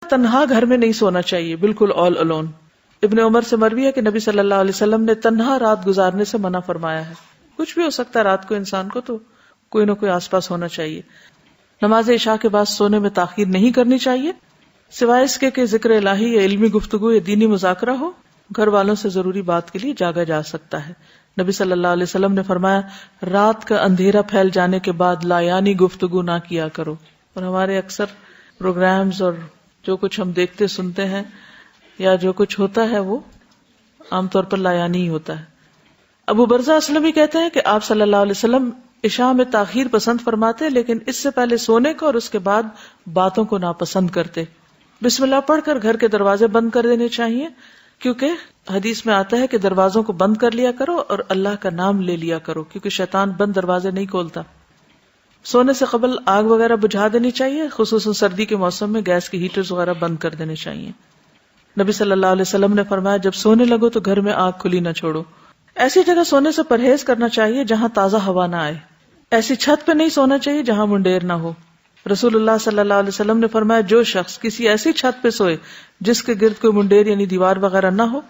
تنہا گھر میں نہیں سونا چاہیے، بالکل آل الون. ابن عمر سے مروی ہے کہ نبی صلی اللہ علیہ وسلم نے تنہا رات گزارنے سے منع فرمایا ہے. کچھ بھی ہو سکتا ہے رات کو انسان کو، تو کوئی نہ کوئی آس پاس ہونا چاہیے. نماز عشاء کے بعد سونے میں تاخیر نہیں کرنی چاہیے، سوائے اس کے کہ ذکر الہی یا علمی گفتگو یا دینی مذاکرہ ہو. گھر والوں سے ضروری بات کے لیے جاگا جا سکتا ہے. نبی صلی اللہ علیہ وسلم نے فرمایا رات کا اندھیرا پھیل جانے کے بعد لایانی گفتگو نہ کیا کرو. اور ہمارے اکثر پروگرامز اور جو کچھ ہم دیکھتے سنتے ہیں یا جو کچھ ہوتا ہے وہ عام طور پر لایانی ہی ہوتا ہے. ابو برزہ اسلمی کہتے ہیں کہ آپ صلی اللہ علیہ وسلم عشاء میں تاخیر پسند فرماتے، لیکن اس سے پہلے سونے کو اور اس کے بعد باتوں کو ناپسند کرتے. بسم اللہ پڑھ کر گھر کے دروازے بند کر دینے چاہیے، کیونکہ حدیث میں آتا ہے کہ دروازوں کو بند کر لیا کرو اور اللہ کا نام لے لیا کرو، کیونکہ شیطان بند دروازے نہیں کھولتا. سونے سے قبل آگ وغیرہ بجھا دینی چاہیے، خصوصاً سردی کے موسم میں گیس کے ہیٹرز وغیرہ بند کر دینے چاہیے. نبی صلی اللہ علیہ وسلم نے فرمایا جب سونے لگو تو گھر میں آگ کھلی نہ چھوڑو. ایسی جگہ سونے سے پرہیز کرنا چاہیے جہاں تازہ ہوا نہ آئے. ایسی چھت پہ نہیں سونا چاہیے جہاں منڈیر نہ ہو. رسول اللہ صلی اللہ علیہ وسلم نے فرمایا جو شخص کسی ایسی چھت پہ سوئے جس کے گرد کوئی منڈیر یعنی دیوار وغیرہ نہ ہو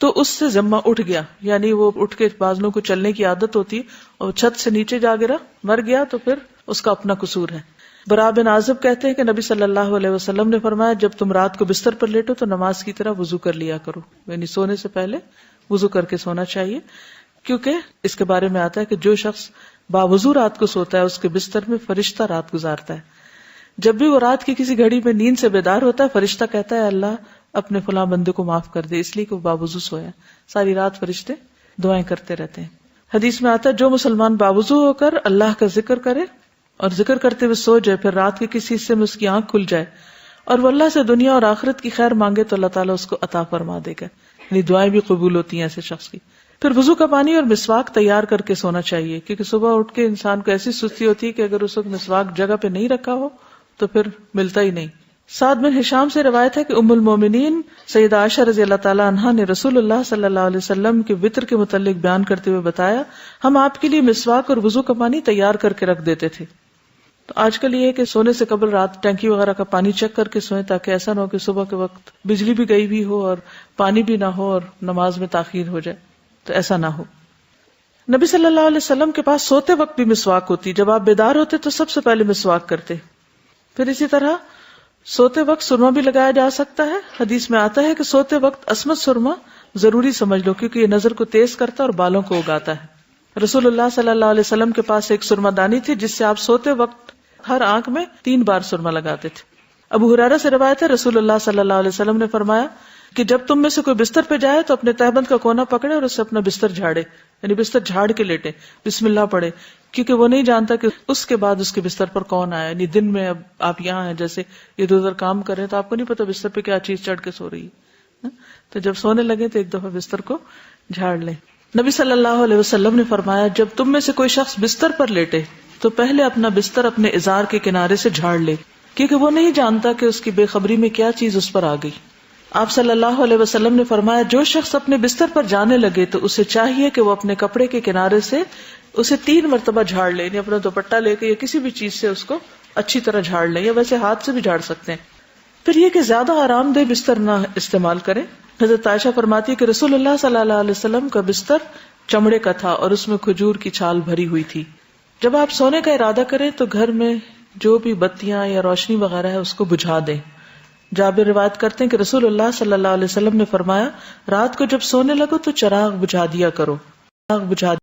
تو اس سے ذمہ اٹھ گیا، یعنی وہ اٹھ کے بازلوں کو چلنے کی عادت ہوتی اور چھت سے نیچے جا گرا مر گیا تو پھر اس کا اپنا قصور ہے. برا بن عازب کہتے ہیں کہ نبی صلی اللہ علیہ وسلم نے فرمایا جب تم رات کو بستر پر لیٹو تو نماز کی طرح وضو کر لیا کرو، یعنی سونے سے پہلے وضو کر کے سونا چاہیے، کیونکہ اس کے بارے میں آتا ہے کہ جو شخص باوضو رات کو سوتا ہے اس کے بستر میں فرشتہ رات گزارتا ہے. جب بھی وہ رات کی کسی گھڑی میں نیند سے بیدار ہوتا ہے فرشتہ کہتا ہے اللہ اپنے فلاں بندے کو معاف کر دے، اس لیے کہ وہ باوضو سویا. ساری رات فرشتے دعائیں کرتے رہتے ہیں. حدیث میں آتا ہے جو مسلمان باوضو ہو کر اللہ کا ذکر کرے اور ذکر کرتے ہوئے سو جائے، پھر رات کے کسی حصے میں اس کی آنکھ کھل جائے اور وہ اللہ سے دنیا اور آخرت کی خیر مانگے تو اللہ تعالیٰ اس کو عطا فرما دے گا، یعنی دعائیں بھی قبول ہوتی ہیں ایسے شخص کی. پھر وضو کا پانی اور مسواک تیار کر کے سونا چاہیے، کیونکہ صبح اٹھ کے انسان کو ایسی سستی ہوتی ہے کہ اگر اس وقت مسواک جگہ پہ نہیں رکھا ہو تو پھر ملتا ہی نہیں. سعد بن ہشام سے روایت ہے کہ ام المومنین سیدہ عائشہ رضی اللہ تعالی عنہا نے رسول اللہ صلی اللہ علیہ وسلم کے وطر کے متعلق بیان کرتے ہوئے بتایا ہم آپ کے لیے مسواک اور وضو کا پانی تیار کر کے رکھ دیتے تھے. تو آج کل یہ ہے کہ سونے سے قبل رات ٹینکی وغیرہ کا پانی چیک کر کے سوئیں، تاکہ ایسا نہ ہو کہ صبح کے وقت بجلی بھی گئی بھی ہو اور پانی بھی نہ ہو اور نماز میں تاخیر ہو جائے، تو ایسا نہ ہو. نبی صلی اللہ علیہ وسلم کے پاس سوتے وقت بھی مسواک ہوتی، جب آپ بیدار ہوتے تو سب سے پہلے مسواک کرتے. پھر اسی طرح سوتے وقت سرما بھی لگایا جا سکتا ہے. حدیث میں آتا ہے کہ سوتے وقت عصمت سرما ضروری سمجھ لو، کیونکہ یہ نظر کو تیز کرتا ہے اور بالوں کو اگاتا ہے. رسول اللہ صلی اللہ علیہ وسلم کے پاس ایک سرما دانی تھی جس سے آپ سوتے وقت ہر آنکھ میں 3 بار سرما لگاتے تھے. ابو ہریرہ سے روایت ہے رسول اللہ صلی اللہ علیہ وسلم نے فرمایا کہ جب تم میں سے کوئی بستر پہ جائے تو اپنے تہبند کا کونا پکڑے اور اس سے اپنا بستر جھاڑے، یعنی بستر جھاڑ کے لیٹے، بسم اللہ پڑھے، کیونکہ وہ نہیں جانتا کہ اس کے بعد اس کے بستر پر کون آیا. یعنی دن میں اب آپ یہاں ہیں، جیسے ادھر ادھر کام کر رہے ہیں تو آپ کو نہیں پتا بستر پہ کیا چیز چڑھ کے سو رہی ہے، تو جب سونے لگے تو ایک دفعہ بستر کو جھاڑ لیں. نبی صلی اللہ علیہ وسلم نے فرمایا جب تم میں سے کوئی شخص بستر پر لیٹے تو پہلے اپنا بستر اپنے ازار کے کنارے سے جھاڑ لے، کیونکہ وہ نہیں جانتا کہ اس کی بے خبری میں کیا چیز اس پر آ گئی. آپ صلی اللہ علیہ وسلم نے فرمایا جو شخص اپنے بستر پر جانے لگے تو اسے چاہیے کہ وہ اپنے کپڑے کے کنارے سے اسے 3 مرتبہ جھاڑ لے، یعنی اپنا دوپٹہ لے کے یا کسی بھی چیز سے اس کو اچھی طرح جھاڑ لیں، یا ویسے ہاتھ سے بھی جھاڑ سکتے ہیں. پھر یہ کہ زیادہ آرام دہ بستر نہ استعمال کریں. حضرت عائشہ فرماتی ہے کہ رسول اللہ صلی اللہ علیہ وسلم کا بستر چمڑے کا تھا اور اس میں کھجور کی چھال بھری ہوئی تھی. جب آپ سونے کا ارادہ کریں تو گھر میں جو بھی بتیاں یا روشنی وغیرہ ہے اس کو بجھا دیں. جابر روایت کرتے ہیں کہ رسول اللہ صلی اللہ علیہ وسلم نے فرمایا رات کو جب سونے لگو تو چراغ بجھا دیا کرو.